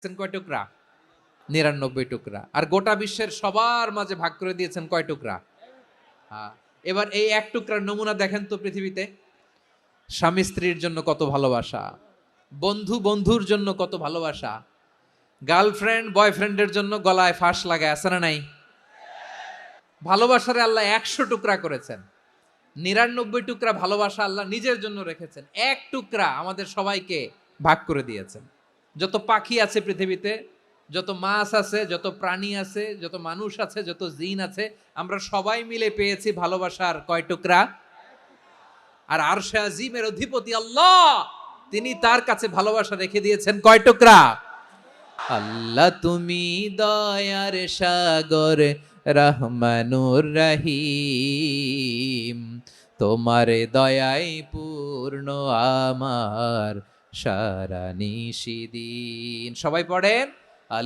কয় টুকরা? 99 টুকরা। আর গোটা বিশ্বের সবার মাঝে ভাগ করে দিয়েছেন কয় টুকরা? হ্যাঁ। এবার এই এক টুকরার নমুনা দেখেন তো পৃথিবীতে। স্বামী স্ত্রীর জন্য কত ভালোবাসা, বন্ধু বন্ধুর জন্য কত ভালোবাসা, গার্লফ্রেন্ড বয়ফ্রেন্ডের জন্য গলায় ফাঁস লাগায়, আছে না নাই? ভালোবাসারে আল্লাহ 100 টুকরা করেছেন। 99 টুকরা ভালোবাসা আল্লাহ নিজের জন্য রেখেছেন, এক টুকরা আমাদের সবাইকে ভাগ করে দিয়েছেন। যত পাখি আছে পৃথিবীতে, যত মাছ আছে, যত প্রাণী আছে, যত মানুষ আছে, যত জিন আছে, আমরা সবাই মিলে পেয়েছি ভালোবাসার কয় টুকরা? আর আরশে আজিমের অধিপতি আল্লাহ, তিনি তার কাছে ভালোবাসা রেখে দিয়েছেন কয় টুকরা? আল্লাহ তুমি দয়ার সাগর, রহমানুর রহিম, তোমার দয়ায় পূর্ণ আমার সারা নিশিদিন। সবাই পড়েন